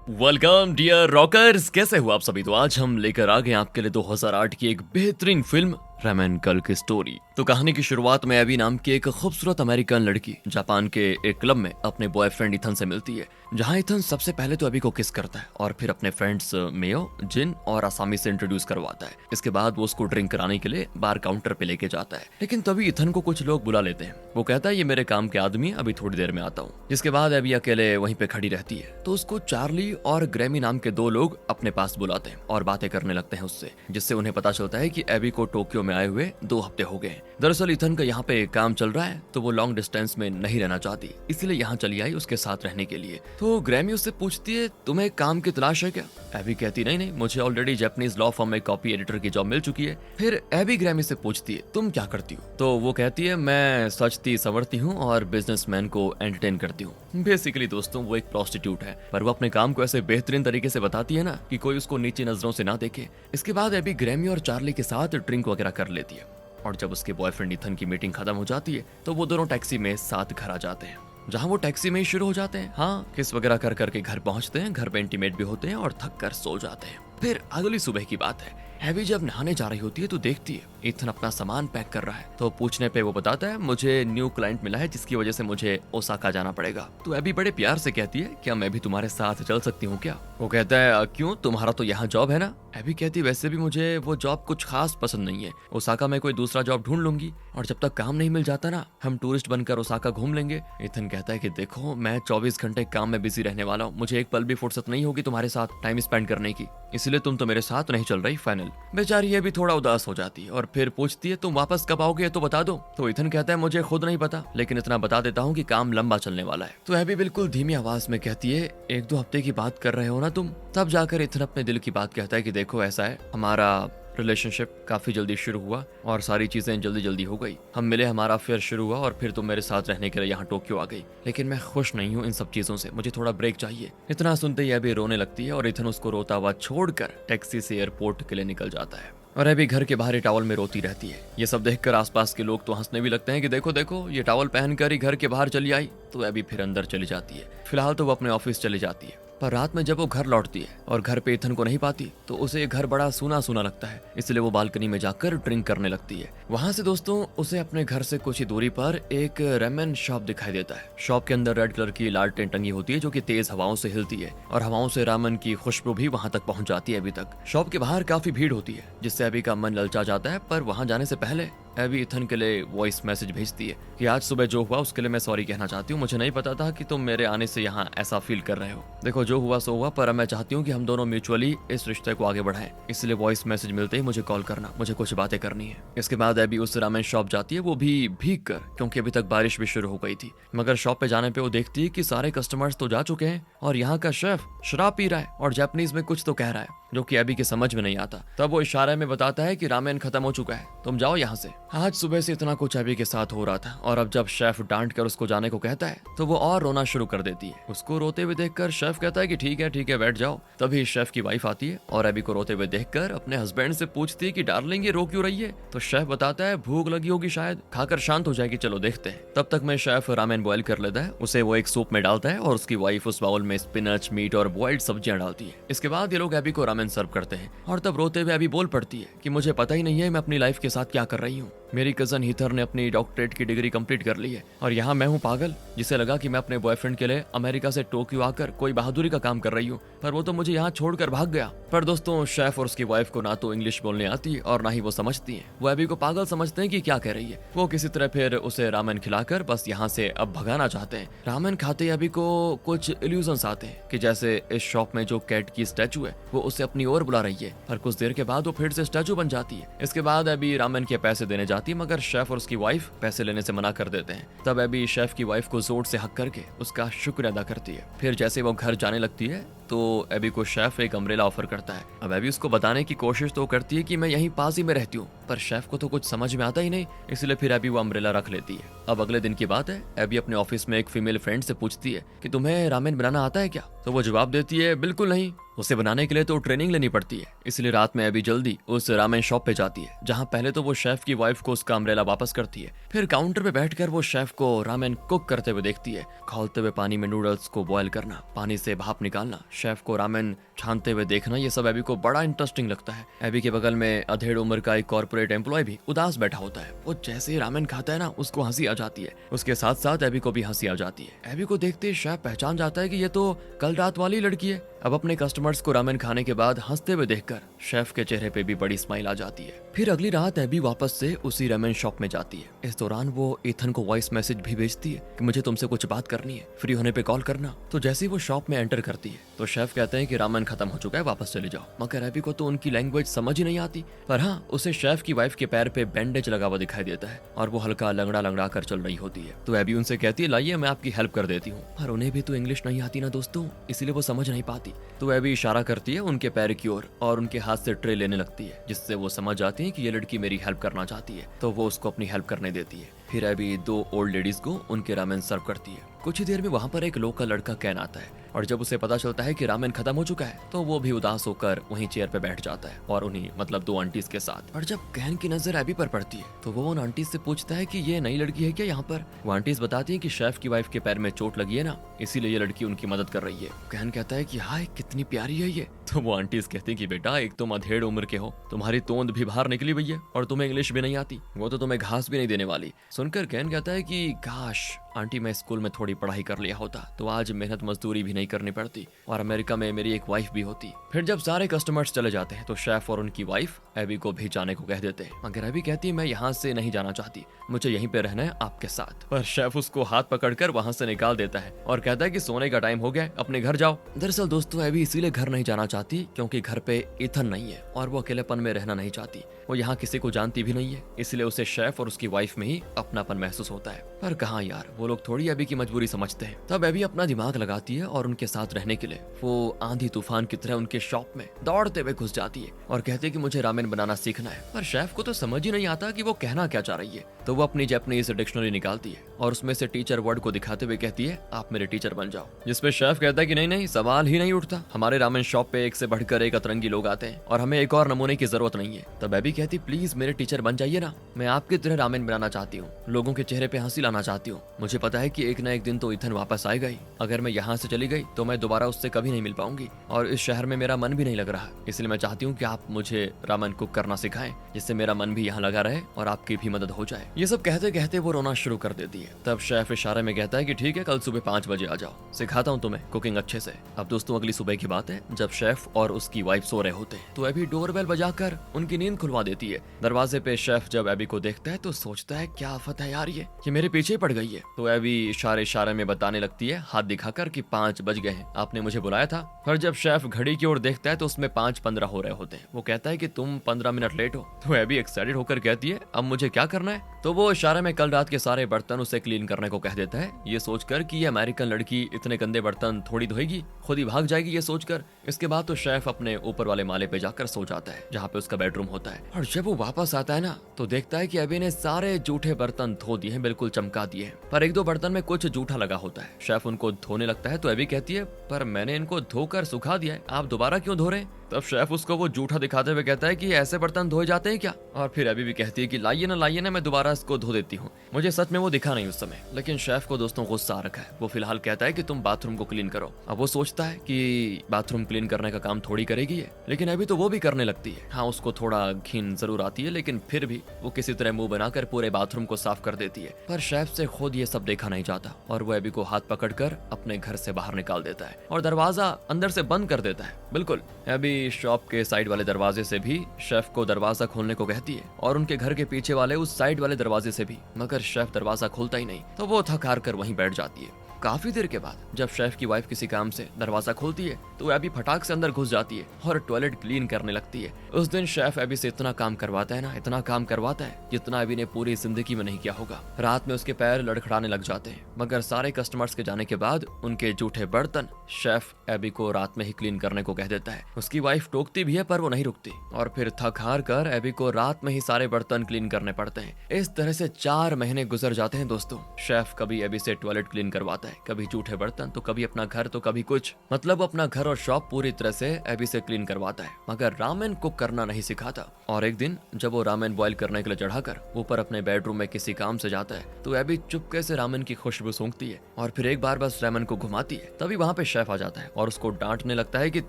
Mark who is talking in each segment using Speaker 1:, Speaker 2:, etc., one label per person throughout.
Speaker 1: Welcome dear rockers, कैसे हो आप सभी। तो आज हम लेकर आ गए आपके लिए 2008 की एक बेहतरीन फिल्म रैमन कल की स्टोरी। तो कहानी की शुरुआत में एबी नाम की एक खूबसूरत अमेरिकन लड़की जापान के एक क्लब में अपने बॉयफ्रेंड इथन से मिलती है, जहां इथन सबसे पहले तो एबी को किस करता है और फिर अपने फ्रेंड्स मेयो, जिन और आसामी से इंट्रोड्यूस करवाता है। इसके बाद वो उसको ड्रिंक कराने के लिए बार काउंटर पे लेके जाता है, लेकिन तभी इथन को कुछ लोग बुला लेते हैं। वो कहता है ये मेरे काम के आदमी है, अभी थोड़ी देर में आता हूँ। जिसके बाद एबी अकेले वहीं पे खड़ी रहती है, तो उसको चार्ली और ग्रैमी नाम के दो लोग अपने पास बुलाते हैं और बातें करने लगते हैं उससे, जिससे उन्हें पता चलता है कि एबी को टोक्यो में आए हुए 2 हफ्ते हो गए। दरअसल इथन का यहाँ पे काम चल रहा है, तो वो लॉन्ग डिस्टेंस में नहीं रहना चाहती, इसलिए यहाँ चली आई उसके साथ रहने के लिए। तो ग्रैमी उससे पूछती है तुम्हें काम की तलाश है क्या। एबी कहती नहीं, मुझे ऑलरेडी जापानीज लॉ फर्म में कॉपी एडिटर की जॉब मिल चुकी है। फिर एबी ग्रैमी से पूछती है तुम क्या करती हो, तो वो कहती है मैं सचती संवरती हूँ और बिजनेसमैन को एंटरटेन करती हूँ। बेसिकली दोस्तों वो एक प्रोस्टिट्यूट है, पर वो अपने काम को ऐसे बेहतरीन तरीके से बताती है ना कि कोई उसको नीची नजरों से ना देखे। इसके बाद एबी ग्रैमी और चार्ली के साथ ड्रिंक वगैरह कर लेती है, और जब उसके बॉयफ्रेंड इथन की मीटिंग खत्म हो जाती है तो वो दोनों टैक्सी में साथ घर आ जाते हैं, जहां वो टैक्सी में ही शुरू हो जाते हैं। हाँ, किस वगैरह कर करके घर पहुंचते हैं, घर पे इंटीमेट भी होते हैं और थक कर सो जाते हैं। फिर अगली सुबह की बात है, एबी जब नहाने जा रही होती है तो देखती है इथन अपना सामान पैक कर रहा है। तो पूछने पे वो बताता है मुझे न्यू क्लाइंट मिला है, जिसकी वजह से मुझे ओसाका जाना पड़ेगा। तो एबी बड़े प्यार से कहती है क्या मैं भी तुम्हारे साथ चल सकती हूँ क्या। वो कहता है क्यों, तुम्हारा तो यहाँ जॉब है ना। एबी कहती है वैसे भी मुझे वो जॉब कुछ खास पसंद नहीं है, ओसाका में कोई दूसरा जॉब ढूंढ लूंगी, और जब तक काम नहीं मिल जाता ना हम टूरिस्ट बनकर ओसाका घूम लेंगे। इथन कहता है कि देखो मैं 24 घंटे काम में बिजी रहने वाला हूँ, मुझे एक पल भी फुर्सत नहीं होगी तुम्हारे साथ टाइम स्पेंड करने की, इसलिए तुम तो मेरे साथ नहीं चल रही फाइनल। बेचारी ये भी थोड़ा उदास हो जाती है और फिर पूछती है तुम वापस कब आओगे तो बता दो। तो इथन कहता है मुझे खुद नहीं पता, लेकिन इतना बता देता हूँ कि काम लंबा चलने वाला है। तो एबी बिल्कुल धीमी आवाज में कहती है 1-2 हफ्ते की बात कर रहे हो ना तुम। तब जाकर इथन अपने दिल की बात कहता है कि देखो ऐसा है, हमारा रिलेशनशिप काफी जल्दी शुरू हुआ और सारी चीजें जल्दी जल्दी हो गई। हम मिले, हमारा अफेयर शुरू हुआ और फिर तुम मेरे साथ रहने के लिए यहाँ टोक्यो आ गई, लेकिन मैं खुश नहीं हूँ इन सब चीजों से, मुझे थोड़ा ब्रेक चाहिए। इतना सुनते ही एबी रोने लगती है और इथन उसको रोता हुआ छोड़कर टैक्सी से एयरपोर्ट के लिए निकल जाता है, और एबी घर के बाहर टॉवल में रोती रहती है। ये सब देखकर आसपास के लोग तो हंसने भी लगते हैं कि देखो देखो ये टॉवल पहनकर ही घर के बाहर चली आई। तो एबी फिर अंदर चली जाती है। फिलहाल तो वो अपने ऑफिस चली जाती है, पर रात में जब वो घर लौटती है और घर पे इथन को नहीं पाती तो उसे ये घर बड़ा सूना सूना लगता है, इसलिए वो बालकनी में जाकर ड्रिंक करने लगती है। वहां से दोस्तों उसे अपने घर से कुछ ही दूरी पर एक रेमन शॉप दिखाई देता है। शॉप के अंदर रेड कलर की लालटेन टंगी होती है जो कि तेज हवाओं से हिलती है, और हवाओं से रामन की खुशबू भी वहां तक पहुंच जाती है। अभी तक शॉप के बाहर काफी भीड़ होती है, जिससे अभी का मन ललचा जाता है। पर वहां जाने से पहले एबी इथन के लिए वॉइस मैसेज भेजती है कि आज सुबह जो हुआ उसके लिए मैं सॉरी कहना चाहती हूँ, मुझे नहीं पता था कि तुम मेरे आने से यहाँ ऐसा फील कर रहे हो। देखो जो हुआ सो हुआ, पर मैं चाहती हूँ कि हम दोनों म्यूचुअली इस रिश्ते को आगे बढ़ाएं, इसलिए वॉइस मैसेज मिलते ही मुझे कॉल करना, मुझे कुछ बातें करनी है। इसके बाद एबी उस रामेन शॉप जाती है, वो भी भीग कर, क्योंकि अभी तक बारिश भी शुरू हो गई थी। मगर शॉप पे जाने पे वो देखती है कि सारे कस्टमर्स तो जा चुके हैं और यहाँ का शेफ शराब पी रहा है और जापानीज में कुछ तो कह रहा है जो कि एबी के समझ में नहीं आता। तब वो इशारे में बताता है कि रामेन खत्म हो चुका है, तुम जाओ यहाँ से। आज सुबह से इतना कुछ एबी के साथ हो रहा था, और अब जब शेफ डांट कर उसको जाने को कहता है तो वो और रोना शुरू कर देती है। उसको रोते हुए देखकर शेफ कहता है कि ठीक है बैठ जाओ। तभी शेफ की वाइफ आती है और एबी को रोते हुए देखकर अपने हस्बैंड से पूछती है कि डार्लिंग ये रो क्यों रही है। तो शेफ बताता है भूख लगी होगी शायद, खाकर शांत हो जाएगी, चलो देखते हैं। तब तक में शेफ रामेन बॉयल कर लेता है, उसे वो एक सूप में डालता है और उसकी वाइफ उस बाउल में स्पिनच, मीट और बॉइल्ड सब्जियां डालती है। इसके बाद ये लोग एबी को रामेन सर्व करते हैं, और तब रोते हुए एबी बोल पड़ती है कि मुझे पता ही नहीं है मैं अपनी लाइफ के साथ क्या कर रही हूँ। मेरी कजन हीथर ने अपनी डॉक्टरेट की डिग्री कंप्लीट कर ली है, और यहाँ मैं हूँ पागल, जिसे लगा कि मैं अपने बॉयफ्रेंड के लिए अमेरिका से टोक्यो आकर कोई बहादुरी का काम कर रही हूँ, पर वो तो मुझे यहाँ छोड़कर भाग गया। पर दोस्तों शेफ और उसकी वाइफ को ना तो इंग्लिश बोलने आती है और ना ही वो समझती है। वो एबी को पागल समझते हैं कि क्या कह रही है। वो किसी तरह फिर उसे रामेन खिलाकर बस यहाँ से अब भगाना चाहते हैं। रामेन खाते एबी को कुछ इल्यूजन्स आते हैं कि जैसे इस शॉप में जो कैट की स्टैचू है वो उसे अपनी ओर बुला रही है, पर कुछ देर के बाद वो फिर से स्टैचू बन जाती है। इसके बाद एबी रामेन के पैसे देने जाती है, मगर शेफ और उसकी वाइफ पैसे लेने से मना कर देते हैं। तब एबी शेफ की वाइफ को जोर से हक करके उसका शुक्र अदा करती है। फिर जैसे वो घर जाने लगती है तो एबी को शेफ एक अम्ब्रेला ऑफर करता है। अब एबी उसको बताने की कोशिश तो करती है कि मैं यहीं पास ही में रहती हूँ, पर शेफ को तो कुछ समझ में आता ही नहीं, इसलिए फिर एबी वो अम्ब्रेला रख लेती है। अब अगले दिन की बात है, एबी अपने ऑफिस में एक फीमेल फ्रेंड से पूछती है कि तुम्हें रामेन बनाना आता है क्या? तो वो जवाब देती है बिल्कुल नहीं, उसे बनाने के लिए तो ट्रेनिंग लेनी पड़ती है। इसलिए रात में एबी जल्दी उस रामेन शॉप पे जाती है, जहाँ पहले तो वो शेफ की वाइफ को उसका अम्ब्रेला वापस करती है। फिर काउंटर पे बैठकर वो शेफ को रामेन कुक करते हुए देखती है, खौलते हुए पानी में नूडल्स को बॉयल करना, पानी से भाप निकालना, शेफ को रामेन छानते हुए देखना, ये सब एबी को बड़ा इंटरेस्टिंग लगता है। एबी के बगल में अधेड़ उम्र का एक कॉर्पोरेट एम्प्लॉय भी उदास बैठा होता है। वो जैसे ही रामेन खाता है ना, उसको हंसी आ जाती है, उसके साथ साथ एबी को भी हंसी आ जाती है। एबी को देखते ही शेफ पहचान जाता है कि ये तो कल रात वाली लड़की है। अब अपने कस्टमर्स को रामेन खाने के बाद हंसते हुए देखकर शेफ के चेहरे पे भी बड़ी स्माइल आ जाती है। फिर अगली रात एबी वापस से उसी रामेन शॉप में जाती है। इस दौरान वो ईथन को वॉइस मैसेज भी भेजती है कि मुझे तुमसे कुछ बात करनी है, फ्री होने पे कॉल करना। तो जैसे ही वो शॉप में एंटर करती है तो शेफ कहते हैं कि रामेन खत्म हो चुका है, वापस चले जाओ। मगर एबी को तो उनकी लैंग्वेज समझ ही नहीं आती, पर हाँ, उसे शेफ की वाइफ के पैर पे बैंडेज लगा हुआ दिखाई देता है और वो हल्का लंगड़ा लंगड़ा कर चल रही होती है। तो एबी उनसे कहती है लाइए मैं आपकी हेल्प कर देती हूँ, पर उन्हें भी तो इंग्लिश नहीं आती ना दोस्तों, इसलिए वो समझ नहीं पाती। तो एबी इशारा करती है उनके पैर की ओर और उनके हाथ से ट्रे लेने लगती है, जिससे वो समझ जाती है कि ये लड़की मेरी हेल्प करना चाहती है। तो वो उसको अपनी हेल्प करने देती है। फिर एबी दो ओल्ड लेडीज को उनके रामेन सर्व करती है। कुछ ही देर में वहाँ पर एक लोकल लड़का कैन आता है और जब उसे पता चलता है कि रामेन खत्म हो चुका है तो वो भी उदास होकर वहीं चेयर पे बैठ जाता है और उन्हीं मतलब दो आंटीज के साथ। और जब कैन की नजर एबी पर पड़ती है तो वो उन आंटीज से पूछता है कि ये नई लड़की है क्या यहाँ पर? वो आंटीज बताती है कि शेफ की वाइफ के पैर में चोट लगी है ना, इसीलिए ये लड़की उनकी मदद कर रही है। कैन कहता है कि हाय कितनी प्यारी है ये। तो वो आंटीज कहती है कि बेटा एक तुम अधेड़ उम्र के हो, तुम्हारी तोंद भी बाहर निकली हुई है और तुम्हें इंग्लिश भी नहीं आती, वो तो तुम्हें घास भी नहीं देने वाली। सुनकर कैन कहता है कि काश आंटी मैं स्कूल में थोड़ी पढ़ाई कर लिया होता तो आज मेहनत मजदूरी भी नहीं करनी पड़ती और अमेरिका में मेरी एक वाइफ भी होती। फिर जब सारे कस्टमर्स चले जाते हैं तो शेफ और उनकी वाइफ एबी को भी जाने को कह देते हैं, मगर एबी कहती है मैं यहाँ से नहीं जाना चाहती, मुझे यहीं पे रहना है आपके साथ। पर शेफ उसको हाथ पकड़कर वहाँ से निकाल देता है और कहता है कि सोने का टाइम हो गया, अपने घर जाओ। दरअसल दोस्तों एबी इसीलिए घर नहीं जाना चाहती क्योंकि घर पे ईथन नहीं है और वो अकेलेपन में रहना नहीं चाहती। वो यहाँ किसी को जानती भी नहीं है, इसलिए उसे शेफ और उसकी वाइफ में ही अपनापन महसूस होता है। पर कहाँ यार, वो लोग थोड़ी एबी की मजबूरी समझते हैं। तब एबी अपना दिमाग लगाती है और उनके साथ रहने के लिए वो आंधी तूफान की तरह उनके शॉप में दौड़ते हुए घुस जाती है और कहती है कि मुझे रामेन बनाना सीखना है। पर शेफ को तो समझ ही नहीं आता कि वो कहना क्या चाह रही है। तो वो अपनी जापानीज डिक्शनरी निकालती है और उसमें से टीचर वर्ड को दिखाते हुए कहती है आप मेरे टीचर बन जाओ। जिसपे शेफ कहता है कि नहीं नहीं, सवाल ही नहीं उठता, हमारे रामेन शॉप पे एक से बढ़कर एक अतरंगी लोग आते हैं और हमें एक और नमूने की जरूरत नहीं है। तब एबी कहती प्लीज मेरे टीचर बन जाइए ना, मैं आपकी तरह रामेन बनाना चाहती हूँ, लोगों के चेहरे पे हंसी लाना चाहती हूँ। मुझे पता है कि एक न एक दिन तो ईथन वापस आएगा ही, अगर मैं यहाँ से चली गई तो मैं दोबारा उससे कभी नहीं मिल पाऊंगी और इस शहर में मेरा मन भी नहीं लग रहा, इसलिए मैं चाहती हूँ कि आप मुझे रामेन कुक करना सिखाएं, जिससे मेरा मन भी यहाँ लगा रहे और आपकी भी मदद हो जाए। ये सब कहते कहते वो रोना शुरू कर देती है। तब शेफ इशारे में कहता है कि ठीक है, कल सुबह 5 बजे आ जाओ, सिखाता हूँ तुम्हें कुकिंग अच्छे से। अब दोस्तों अगली सुबह की बात है, जब शेफ और उसकी वाइफ सो रहे होते हैं तो एबी डोरबेल बजाकर उनकी नींद खुलवा देती है। दरवाजे पे शेफ जब एबी को देखता है तो सोचता है क्या आफत है यार, ये मेरे पीछे पड़ गई है। तो एबी इशारे में बताने लगती है हाथ दिखाकर कि 5 बज गए हैं, आपने मुझे बुलाया था। पर जब शेफ घड़ी की ओर देखता है तो उसमें 5:15 हो रहे होते हैं। वो कहता है कि तुम 15 मिनट लेट हो। तो एबी एक्साइटेड होकर कहती है अब मुझे क्या करना है? तो वो इशारे में कल रात के सारे बर्तन उसे क्लीन करने को कह देता है, ये सोचकर कि ये अमेरिकन लड़की इतने गंदे बर्तन थोड़ी धोएगी, खुद ही भाग जाएगी ये सोचकर। इसके बाद तो शेफ अपने ऊपर वाले माले पे जाकर सो जाता है जहाँ पे उसका बेडरूम होता है। और जब वो वापस आता है ना तो देखता है कि एबी ने सारे जूठे बर्तन धो दिए हैं, बिल्कुल चमका दिए हैं, पर 1-2 बर्तन में कुछ जूठा लगा होता है। शेफ उनको धोने लगता है तो एबी कहती है पर मैंने इनको धोकर सुखा दिया है, आप दोबारा क्यों धो रहे हैं? तब शेफ उसको वो जूठा दिखाते हुए कहता है कि ऐसे बर्तन धोए जाते हैं क्या? और फिर एबी भी कहती है कि लाइए ना मैं दोबारा इसको धो देती हूँ। मुझे सच में वो दिखा नहीं उस समय, लेकिन शेफ को दोस्तों गुस्सा आ रखा है। वो फिलहाल कहता है कि तुम बाथरूम को क्लीन करो। अब वो सोचता है कि बाथरूम क्लीन करने का काम थोड़ी करेगी है, लेकिन अभी तो वो भी करने लगती है। हाँ उसको थोड़ा घिन जरूर आती है, लेकिन फिर भी वो किसी तरह मुंह बनाकर पूरे बाथरूम को साफ कर देती है। पर शेफ से खुद ये सब देखा नहीं जाता और वो एबी को हाथ पकड़कर अपने घर से बाहर निकाल देता है और दरवाजा अंदर से बंद कर देता है। बिल्कुल एबी शॉप के साइड वाले दरवाजे से भी शेफ को दरवाजा खोलने को कहती है और उनके घर के पीछे वाले उस साइड वाले दरवाजे से भी, मगर शेफ दरवाजा खोलता ही नहीं। तो वो थक हार कर वहीं बैठ जाती है। काफी देर के बाद जब शेफ की वाइफ किसी काम से दरवाजा खोलती है तो एबी फटाक से अंदर घुस जाती है और टॉयलेट क्लीन करने लगती है। उस दिन शेफ एबी से इतना काम करवाता है ना, इतना काम करवाता है जितना एबी ने पूरी जिंदगी में नहीं किया होगा। रात में उसके पैर लड़खड़ाने लग जाते हैं, मगर सारे कस्टमर्स के जाने के बाद उनके जूठे बर्तन शेफ एबी को रात में ही क्लीन करने को कह देता है। उसकी वाइफ टोकती भी है पर वो नहीं रुकती और फिर थक हार कर एबी को रात में ही सारे बर्तन क्लीन करने पड़ते हैं। इस तरह से 4 महीने गुजर जाते हैं दोस्तों। शेफ कभी एबी से टॉयलेट क्लीन करवाता है, कभी जूठे बर्तन, तो कभी अपना घर, तो कभी कुछ, मतलब अपना घर और शॉप पूरी तरह से एबी से क्लीन करवाता है, मगर रामेन कुक करना नहीं सिखाता। और एक दिन जब वो रामेन बॉईल करने के लिए चढ़ाकर ऊपर अपने बेडरूम में किसी काम से जाता है तो एबी चुपके से रामेन की खुशबू सूंघती है और फिर एक बार बस रामेन को घुमाती है। तभी वहाँ पे शेफ आ जाता है और उसको डांटने लगता है कि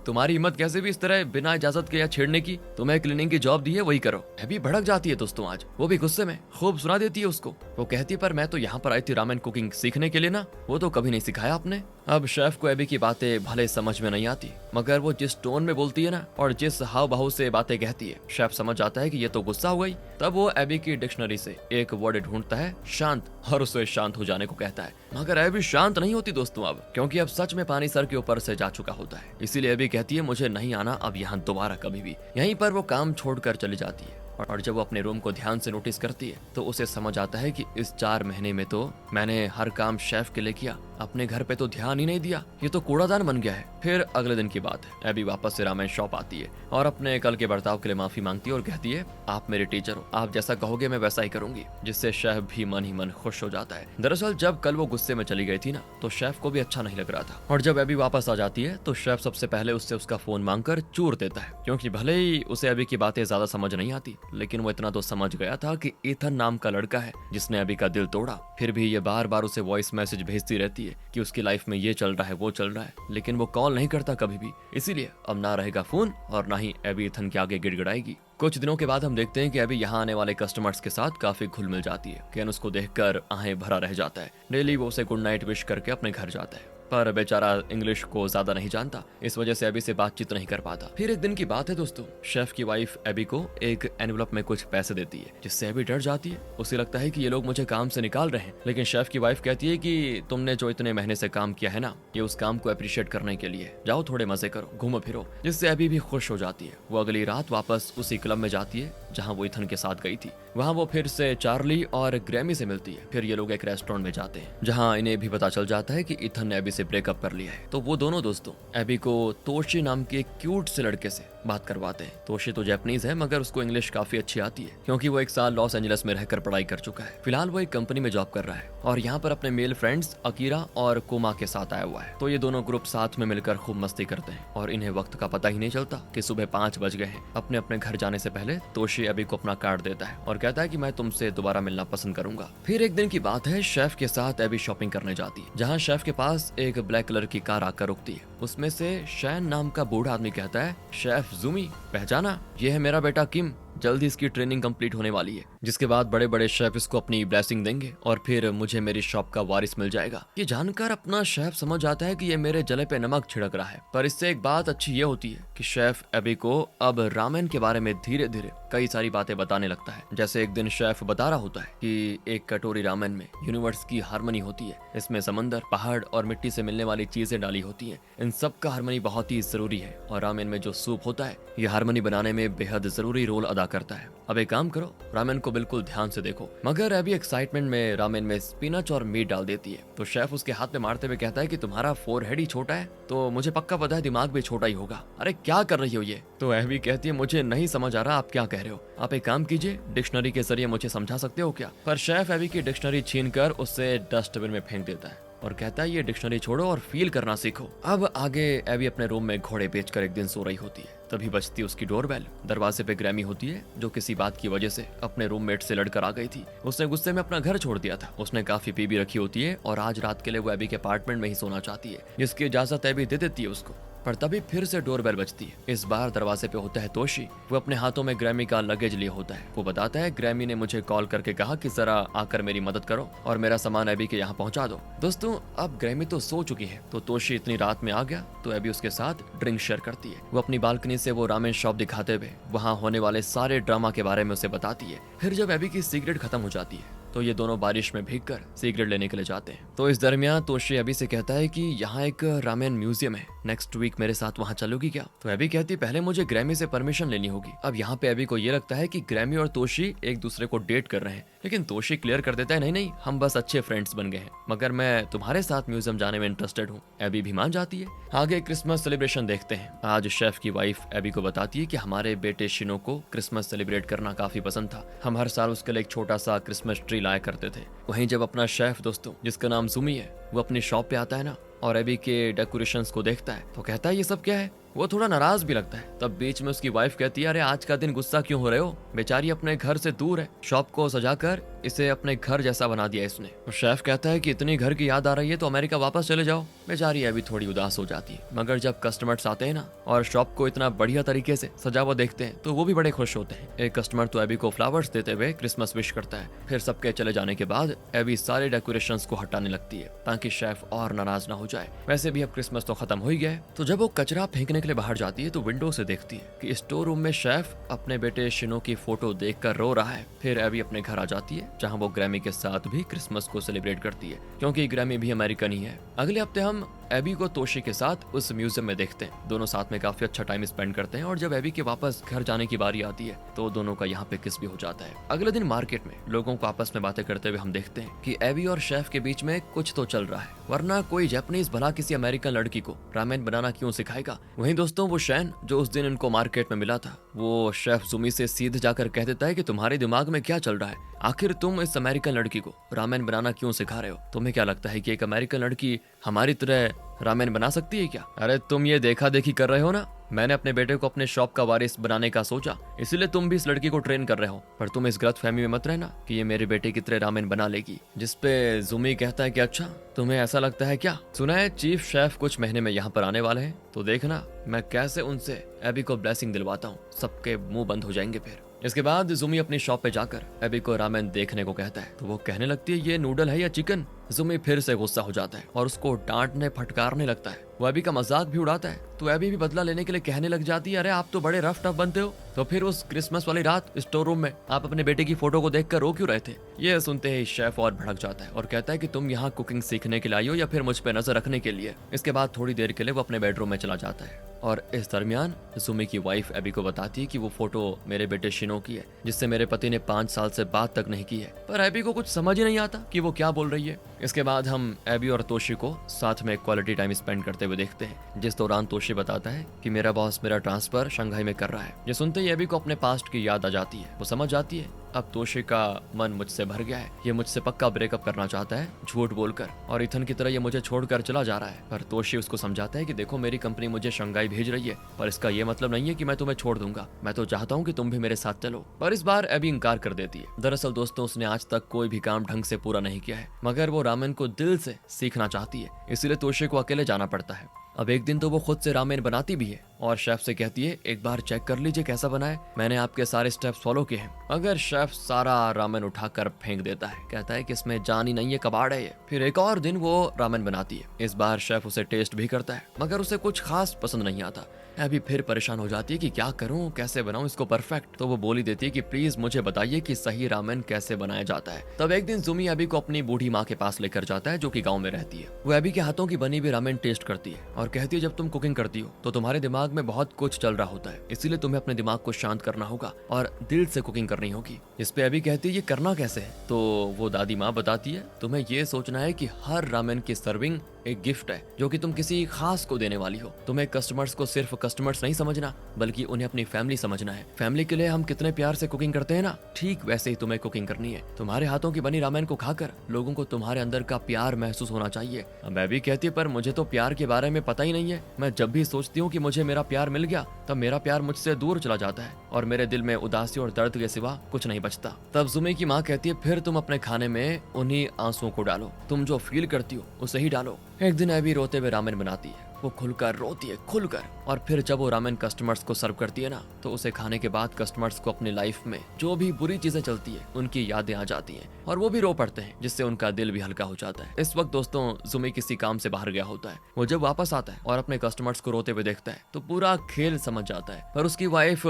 Speaker 1: तुम्हारी हिम्मत कैसे भी इस तरह बिना इजाजत के या छेड़ने की, तुम्हें क्लीनिंग की जॉब दी है वही करो। एबी भड़क जाती है दोस्तों, आज वो भी गुस्से में खूब सुना देती है उसको। वो कहती है पर मैं तो यहाँ पर आई थी रामेन कुकिंग सीखने के लिए ना, वो तो कभी नहीं सिखाया आपने। अब शेफ को एबी की बातें भले समझ में नहीं आती, मगर वो जिस टोन में बोलती है ना और जिस हाव भाव से बातें कहती है, शेफ समझ जाता है कि ये तो गुस्सा हो गई। तब वो एबी की डिक्शनरी से एक वर्ड ढूंढता है, शांत, और उसे शांत हो जाने को कहता है। मगर एबी शांत नहीं होती दोस्तों अब, क्योंकि अब सच में पानी सर के ऊपर से जा चुका होता है। इसीलिए एबी कहती है मुझे नहीं आना अब यहाँ दोबारा कभी भी। यहीं पर वो काम छोड़कर चली जाती है और जब वो अपने रूम को ध्यान से नोटिस करती है तो उसे समझ आता है कि इस 4 महीने में तो मैंने हर काम शेफ के लिए किया, अपने घर पे तो ध्यान ही नहीं दिया, ये तो कूड़ादान बन गया है। फिर अगले दिन की बात है, एबी वापस से रामेन शॉप आती है और अपने कल के बर्ताव के लिए माफी मांगती है और कहती है आप मेरे टीचर हो, आप जैसा कहोगे मैं वैसा ही करूंगी, जिससे शेफ भी मन ही मन खुश हो जाता है। दरअसल जब कल वो गुस्से में चली गई थी ना तो शेफ को भी अच्छा नहीं लग रहा था, और जब एबी वापस आ जाती है तो शेफ सबसे पहले उससे उसका फोन मांगकर चूर देता है, क्योंकि भले ही उसे एबी की बातें ज्यादा समझ नहीं आती, लेकिन वो इतना तो समझ गया था कि ईथन नाम का लड़का है जिसने एबी का दिल तोड़ा। फिर भी ये बार बार उसे वॉइस मैसेज भेजती रहती है कि उसकी लाइफ में ये चल रहा है वो चल रहा है, लेकिन वो कॉल नहीं करता कभी भी। इसीलिए अब ना रहेगा फोन और ना ही एबी ईथन के आगे गिड़गिड़ाएगी। कुछ दिनों के बाद हम देखते हैं कि एबी यहाँ आने वाले कस्टमर्स के साथ काफी घुल मिल जाती है। केन उसको देखकर आहें भरा रह जाता है। डेली वो उसे गुड नाइट विश करके अपने घर जाता है, पर बेचारा इंग्लिश को ज्यादा नहीं जानता, इस वजह से एबी से बातचीत नहीं कर पाता। फिर एक दिन की बात है दोस्तों, शेफ की वाइफ एबी को एक एनवलप में कुछ पैसे देती है, जिससे एबी डर जाती है। उसे लगता है कि ये लोग मुझे काम से निकाल रहे हैं, लेकिन शेफ की वाइफ कहती है कि तुमने जो इतने महीने से काम किया है ना, ये उस काम को अप्रिशिएट करने के लिए, जाओ थोड़े मजे करो, घूमो फिरो, जिससे एबी भी खुश हो जाती है। वो अगली रात वापस उसी क्लब में जाती है जहाँ वो ईथन के साथ गई थी। वहाँ वो फिर से चार्ली और ग्रैमी से मिलती है। फिर ये लोग एक रेस्टोरेंट में जाते हैं जहाँ इन्हें भी पता चल जाता है कि ईथन ने एबी से ब्रेकअप कर लिया है। तो वो दोनों दोस्तों एबी को तोशी नाम के एक क्यूट से लड़के से बात करवाते हैं। तोशी तो जापानीज है, मगर उसको इंग्लिश काफी अच्छी आती है, क्योंकि वो 1 साल लॉस एंजलिस में रहकर पढ़ाई कर चुका है। फिलहाल वो एक कंपनी में जॉब कर रहा है और यहाँ पर अपने मेल फ्रेंड्स अकीरा और कोमा के साथ आया हुआ है। तो ये दोनों ग्रुप साथ में मिलकर खूब मस्ती करते हैं और इन्हें वक्त का पता ही नहीं चलता कि सुबह 5 बज गए हैं। अपने अपने घर जाने से पहले तोशी एबी को अपना कार्ड देता है और कहता है कि मैं तुमसे दोबारा मिलना पसंद करूंगा। फिर एक दिन की बात है, शेफ के साथ एबी शॉपिंग करने जाती है, जहाँ शेफ के पास एक ब्लैक कलर की कार आकर रुकती है। उसमें से शैन नाम का बूढ़ा आदमी कहता है, शेफ जूमी पहचाना, ये है मेरा बेटा किम, जल्दी इसकी ट्रेनिंग कंप्लीट होने वाली है, जिसके बाद बड़े बड़े शेफ इसको अपनी ब्लेसिंग देंगे और फिर मुझे मेरी शॉप का वारिस मिल जाएगा। ये जानकर अपना शेफ समझ आता है कि ये मेरे जले पे नमक छिड़क रहा है, पर इससे एक बात अच्छी ये होती है कि शेफ एबी को अब रामेन के बारे में धीरे धीरे कई सारी बातें बताने लगता है। जैसे एक दिन शेफ बता रहा होता है कि एक कटोरी रामेन में यूनिवर्स की हार्मनी होती है, इसमें समंदर, पहाड़ और मिट्टी से मिलने वाली चीजें डाली होती है, इन सब का हार्मनी बहुत ही जरूरी है, और रामेन में जो सूप होता है ये हार्मनी बनाने में बेहद जरूरी रोल अदा करता है। अब एक काम करो, रामेन को बिल्कुल ध्यान से देखो। मगर एबी एक्साइटमेंट में रामेन में स्पिनच और मीट डाल देती है, तो शेफ उसके हाथ में मारते हुए कहता है कि तुम्हारा फोरहेड ही छोटा है तो मुझे पक्का पता है दिमाग भी छोटा ही होगा, अरे क्या कर रही हो ये। तो एबी कहती है मुझे नहीं समझ आ रहा आप क्या कह रहे हो, आप एक काम कीजिए, डिक्शनरी के जरिए मुझे समझा सकते हो क्या। पर शेफ एबी की डिक्शनरी छीन कर उससे डस्टबिन में फेंक देता है और कहता है ये डिक्शनरी छोड़ो और फील करना सीखो। अब आगे एबी अपने रूम में घोड़े बेचकर एक दिन सो रही होती है, तभी बजती उसकी डोरबेल। दरवाजे पे ग्रैमी होती है, जो किसी बात की वजह से अपने रूममेट से लड़कर आ गई थी। उसने गुस्से में अपना घर छोड़ दिया था, उसने काफी पी भी रखी होती है और आज रात के लिए वो एबी के अपार्टमेंट में ही सोना चाहती है, जिसकी इजाजत एबी दे देती है उसको। पर तभी फिर से डोरबेल बजती है। इस बार दरवाजे पे होता है तोशी। वो अपने हाथों में ग्रैमी का लगेज लिए होता है। वो बताता है ग्रैमी ने मुझे कॉल करके कहा कि जरा आकर मेरी मदद करो और मेरा सामान एबी के यहाँ पहुँचा दो। दोस्तों अब ग्रैमी तो सो चुकी है, तो तोशी इतनी रात में आ गया तो एबी उसके साथ ड्रिंक शेयर करती है। वो अपनी बालकनी से वो रामेन शॉप दिखाते हुए वहाँ होने वाले सारे ड्रामा के बारे में उसे बताती है। फिर जब एबी की सिगरेट खत्म हो जाती है तो ये दोनों बारिश में भीगकर सिगरेट लेने के लिए जाते हैं। तो इस दरमियान तोशी एबी से कहता है कि यहाँ एक रामेन म्यूजियम है, नेक्स्ट वीक मेरे साथ वहाँ चलोगी क्या? तो एबी कहती पहले मुझे ग्रैमी से परमिशन लेनी होगी। अब यहाँ पे एबी को ये लगता है कि ग्रैमी और तोशी एक दूसरे को डेट कर रहे हैं, लेकिन तोशी क्लियर कर देता है नहीं नहीं, हम बस अच्छे फ्रेंड्स बन गए हैं, मगर मैं तुम्हारे साथ म्यूजियम जाने में इंटरेस्टेड हूँ। एबी भी मान जाती है। आगे क्रिसमस सेलिब्रेशन देखते हैं। आज शेफ की वाइफ एबी को बताती है कि हमारे बेटे शिनो को क्रिसमस सेलिब्रेट करना काफी पसंद था, हम हर साल उसके लिए एक छोटा सा क्रिसमस ट्री लाया करते थे। वहीं जब अपना शेफ दोस्तों जिसका नाम सुमी है वो अपनी शॉप पे आता है ना और एबी के डेकोरेशंस को देखता है तो कहता है ये सब क्या है? वो थोड़ा नाराज भी लगता है। तब बीच में उसकी वाइफ कहती है अरे आज का दिन गुस्सा क्यों हो रहे हो, बेचारी अपने घर से दूर है, शॉप को सजाकर इसे अपने घर जैसा बना दिया इसने। तो शेफ कहता है कि इतनी घर की याद आ रही है तो अमेरिका वापस चले जाओ। बेचारी अभी थोड़ी उदास हो जाती है, मगर जब कस्टमर्स आते हैं ना और शॉप को इतना बढ़िया तरीके से सजा हुआ देखते हैं तो वो भी बड़े खुश होते हैं। एक कस्टमर तो एबी को फ्लावर्स देते हुए क्रिसमस विश करता है। फिर सबके चले जाने के बाद एबी सारे डेकोरेशंस को हटाने लगती है ताकि शेफ और नाराज ना हो जाए। वैसे भी अब क्रिसमस तो खत्म हो ही गया है। तो जब वो कचरा फेंकने के लिए बाहर जाती है तो विंडो से देखती है कि स्टोर रूम में शेफ अपने बेटे शिनो की फोटो देखकर रो रहा है। फिर एबी अपने घर आ जाती है जहां वो ग्रैमी के साथ भी क्रिसमस को सेलिब्रेट करती है, क्योंकि ग्रैमी भी अमेरिकन ही है। अगले हफ्ते हम एबी को तोशी के साथ उस म्यूजियम में देखते हैं। दोनों साथ में काफी अच्छा टाइम स्पेंड करते हैं और जब एबी के वापस घर जाने की बारी आती है तो दोनों का यहाँ पे किस भी हो जाता है। अगले दिन मार्केट में लोगों को आपस में बातें करते हुए हम देखते हैं कि एबी और शेफ के बीच में कुछ तो चल रहा है, वरना कोई जापानीज भला किसी अमेरिकन लड़की को रामेन बनाना क्यों सिखाएगा। वहीं दोस्तों वो शैन जो उस दिन इनको मार्केट में मिला था वो शेफ जुमी से सीधे जाकर कह देता है कि तुम्हारे दिमाग में क्या चल रहा है, आखिर तुम इस अमेरिकन लड़की को रामेन बनाना क्यों सिखा रहे हो? तुम्हें क्या लगता है कि एक अमेरिकन लड़की हमारी तरह रामेन बना सकती है क्या? अरे तुम ये देखा देखी कर रहे हो ना, मैंने अपने बेटे को अपने शॉप का वारिस बनाने का सोचा, इसलिए तुम भी इस लड़की को ट्रेन कर रहे हो, पर तुम इस गलतफहमी में मत रहना कि ये मेरे बेटे की तरह रामेन बना लेगी। जिसपे जुमी कहता है कि अच्छा तुम्हें ऐसा लगता है क्या? सुना है चीफ शेफ कुछ महीने में यहाँ पर आने वाले हैं, तो देखना मैं कैसे उनसे एबी को ब्लेसिंग दिलवाता हूँ, सबके मुंह बंद हो जाएंगे। फिर इसके बाद जुमी अपनी शॉप पे जाकर एबी को रामेन देखने को कहता है तो वो कहने लगती है ये नूडल है या चिकन। जुमी फिर से गुस्सा हो जाता है और उसको डांटने फटकारने लगता है। वो एबी का मजाक भी उड़ाता है तो एबी भी बदला लेने के लिए कहने लग जाती है अरे आप तो बड़े रफ टफ बनते हो। तो फिर उस क्रिसमस वाली रात स्टोर रूम में आप अपने बेटे की फोटो को देखकर रो क्यों रहे थे? ये सुनते ही शेफ और भड़क जाता है और कहता है कि तुम यहाँ कुकिंग सीखने के लिए आई हो या फिर मुझ पे नजर रखने के लिए। इसके बाद थोड़ी देर के लिए वो अपने बेडरूम में चला जाता है और इस दरमियान जुमी की वाइफ एबी को बताती है कि वो फोटो मेरे बेटे शिनो की है जिससे मेरे पति ने 5 साल से बात तक नहीं की है। पर एबी को कुछ समझ ही नहीं आता कि वो क्या बोल रही है। इसके बाद हम एबी और तोशी को साथ में क्वालिटी टाइम स्पेंड करते हुए देखते हैं, जिस दौरान तोशी बताता है कि मेरा बॉस मेरा ट्रांसफर शंघाई में कर रहा है। ये सुनते ही एबी को अपने पास्ट की याद आ जाती है। वो समझ जाती है अब तोशी का मन मुझसे भर गया है, ये मुझसे पक्का ब्रेकअप करना चाहता है झूठ बोलकर, और इथन की तरह ये मुझे छोड़कर चला जा रहा है। पर तोशी उसको समझाता है कि देखो मेरी कंपनी मुझे शंघाई भेज रही है, पर इसका ये मतलब नहीं है कि मैं तुम्हें छोड़ दूंगा, मैं तो चाहता हूँ कि तुम भी मेरे साथ चलो। पर इस बार एबी इंकार कर देती है। दरअसल दोस्तों उसने आज तक कोई भी काम ढंग से पूरा नहीं किया है, मगर वो रामेन को दिल से सीखना चाहती है, इसलिए तोशी को अकेले जाना पड़ता है। अब एक दिन तो वो खुद से रामेन बनाती भी है और शेफ से कहती है एक बार चेक कर लीजिए कैसा बना है, मैंने आपके सारे स्टेप्स फॉलो किए हैं। मगर शेफ सारा रामेन उठाकर फेंक देता है, कहता है कि इसमें जान ही नहीं है, कबाड़ है ये। फिर एक और दिन वो रामेन बनाती है। इस बार शेफ उसे टेस्ट भी करता है मगर उसे कुछ खास पसंद नहीं आता। अभी फिर परेशान हो जाती है कि क्या करूं, कैसे बनाऊं इसको परफेक्ट। तो वो बोली देती है कि प्लीज मुझे बताइए कि सही रामेन कैसे बनाया जाता है। तब एक दिन जुमी एबी को अपनी बूढ़ी माँ के पास लेकर जाता है जो कि गांव में रहती है। वो एबी के हाथों की बनी हुई रामेन टेस्ट करती है और कहती है जब तुम कुकिंग करती हो तो तुम्हारे दिमाग में बहुत कुछ चल रहा होता है, इसीलिए तुम्हें अपने दिमाग को शांत करना होगा और दिल से कुकिंग करनी होगी। इस पे एबी कहती है ये करना कैसे है? तो वो दादी माँ बताती है तुम्हें ये सोचना है कि हर रामेन की सर्विंग एक गिफ्ट है जो कि तुम किसी खास को देने वाली हो। तुम्हें कस्टमर्स को सिर्फ कस्टमर्स नहीं समझना बल्कि उन्हें अपनी फैमिली समझना है। फैमिली के लिए हम कितने प्यार से कुकिंग करते हैं ना, ठीक वैसे ही तुम्हें कुकिंग करनी है। तुम्हारे हाथों की बनी रामेन को खाकर लोगों को तुम्हारे अंदर का प्यार महसूस होना चाहिए। मैं भी कहती पर मुझे तो प्यार के बारे में पता ही नहीं है। मैं जब भी सोचती हूँ कि मुझे मेरा प्यार मिल गया तब मेरा प्यार मुझसे दूर चला जाता है और मेरे दिल में उदासी और दर्द के सिवा कुछ नहीं बचता। तब जुमी की माँ कहती है फिर तुम अपने खाने में उन्हीं आंसुओं को डालो, तुम जो फील करती हो उसे ही डालो। एक दिन एबी रोते हुए रामेन बनाती है। वो खुलकर रोती है, खुलकर। और फिर जब वो रामेन कस्टमर्स को सर्व करती है ना तो उसे खाने के बाद कस्टमर्स को अपनी लाइफ में जो भी बुरी चीजें चलती है उनकी यादें आ जाती हैं और वो भी रो पड़ते हैं, जिससे उनका दिल भी हल्का हो जाता है। इस वक्त दोस्तों जुमी किसी काम से बाहर गया होता है। वो जब वापस आता है और अपने कस्टमर्स को रोते हुए देखता है तो पूरा खेल समझ जाता है। पर उसकी वाइफ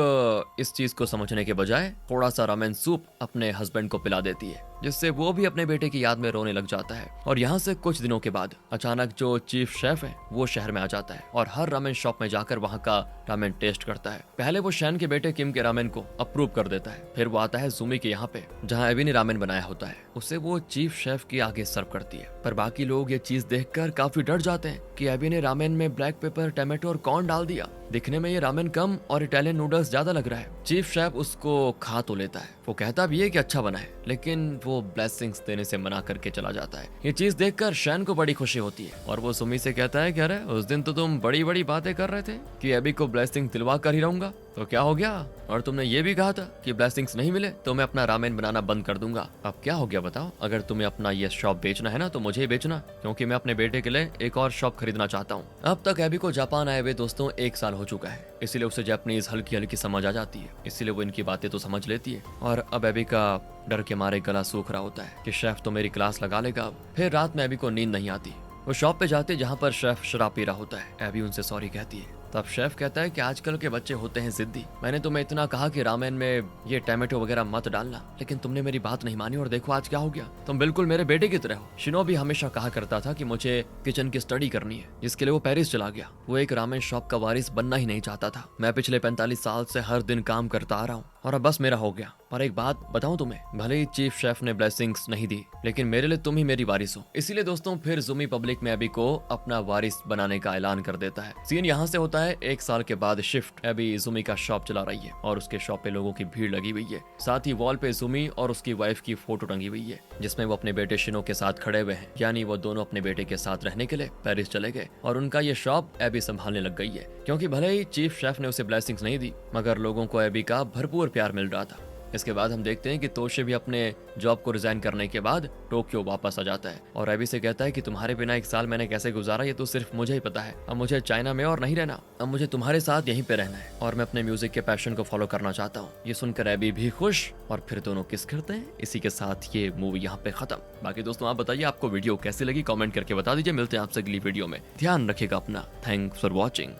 Speaker 1: इस चीज को समझने के बजाय थोड़ा सा रामेन सूप अपने हस्बैंड को पिला देती है जिससे वो भी अपने बेटे की याद में रोने लग जाता है। और यहाँ से कुछ दिनों के बाद अचानक जो चीफ शेफ है वो शहर में आ जाता है और हर रामेन शॉप में जाकर वहाँ का रामेन टेस्ट करता है। पहले वो शैन के बेटे किम के रामेन को अप्रूव कर देता है, फिर वो आता है सुमी के यहाँ पे जहाँ एबी ने रामेन बनाया होता है, उसे वो चीफ शेफ के आगे सर्व करती है। पर बाकी लोग ये चीज देखकर काफी डर जाते हैं कि एबी ने रामेन में ब्लैक पेपर, टमाटो और कॉर्न डाल दिया। दिखने में ये रामेन कम और इटालियन नूडल्स ज्यादा लग रहा है। चीफ शेफ उसको खा तो लेता है, वो कहता भी है कि अच्छा बना है, लेकिन वो ब्लेसिंग्स देने से मना करके चला जाता है। ये चीज देखकर शैन को बड़ी खुशी होती है और वो सुमी से कहता है कि अरे उस दिन तो तुम बड़ी बड़ी बातें कर रहे थे कि एबी को ब्लेसिंग दिलवा कर ही रहूंगा, तो क्या हो गया? और तुमने ये भी कहा था कि ब्लेसिंग्स नहीं मिले तो मैं अपना रामेन बनाना बंद कर दूंगा। अब क्या हो गया बताओ? अगर तुम्हें अपना ये शॉप बेचना है ना तो मुझे ही बेचना, क्योंकि मैं अपने बेटे के लिए एक और शॉप खरीदना चाहता हूँ। अब तक एबी को जापान आए हुए दोस्तों 1 साल हो चुका है, इसीलिए उसे जापानीज हल्की हल्की समझ आ जाती है, इसीलिए वो इनकी बातें तो समझ लेती है। और अब एबी का डर के मारे गला सूख रहा होता है कि शेफ तो मेरी क्लास लगा लेगा। फिर रात में एबी को नींद नहीं आती, वो शॉप पे जाते जहाँ पर शेफ शराब पी रहा होता है। एबी उनसे सॉरी कहती है। तब शेफ कहता है कि आजकल के बच्चे होते हैं जिद्दी, मैंने तुम्हें इतना कहा कि रामेन में ये टमाटो वगैरह मत डालना, लेकिन तुमने मेरी बात नहीं मानी और देखो आज क्या हो गया। तुम बिल्कुल मेरे बेटे की तरह हो। शिनोबी हमेशा कहा करता था कि मुझे किचन की स्टडी करनी है, जिसके लिए वो पेरिस चला गया। वो एक रामेन शॉप का वारिस बनना ही नहीं चाहता था। मैं पिछले 45 साल से हर दिन काम करता आ रहा हूँ और अब बस मेरा हो गया। पर एक बात बताऊं तुम्हें, भले ही चीफ शेफ ने ब्लेसिंग्स नहीं दी, लेकिन मेरे लिए तुम ही मेरी वारिस हो। इसीलिए दोस्तों फिर जुमी पब्लिक में एबी को अपना वारिस बनाने का ऐलान कर देता है। सीन यहाँ से होता है 1 साल के बाद शिफ्ट। एबी जुमी का शॉप चला रही है और उसके शॉप पे लोगों की भीड़ लगी हुई है। साथ ही वॉल पे जुमी और उसकी वाइफ की फोटो टंगी हुई है, जिसमें वो अपने बेटे शिनो के साथ खड़े हुए हैं, यानी वो दोनों अपने बेटे के साथ रहने के लिए पेरिस चले गए और उनका ये शॉप एबी संभालने लग गई है। क्योंकि भले ही चीफ शेफ ने उसे ब्लेसिंग्स नहीं दी, मगर लोगों को एबी का भरपूर प्यार मिल रहा था। इसके बाद हम देखते हैं कि तोशे भी अपने जॉब को रिजाइन करने के बाद टोक्यो वापस आ जाता है और एबी से कहता है कि तुम्हारे बिना 1 साल मैंने कैसे गुजारा ये तो सिर्फ मुझे ही पता है। अब मुझे चाइना में और नहीं रहना, अब मुझे तुम्हारे साथ यहीं पे रहना है और मैं अपने म्यूजिक के पैशन को फॉलो करना चाहता हूँ। ये सुनकर एबी भी खुश और फिर दोनों किस करते हैं। इसी के साथ ये मूवी यहाँ पे खत्म। बाकी दोस्तों आप बताइए आपको वीडियो कैसी लगी, कमेंट करके बता दीजिए। मिलते हैं आपसे अगली वीडियो में। ध्यान रखिएगा अपना। Thanks for watching.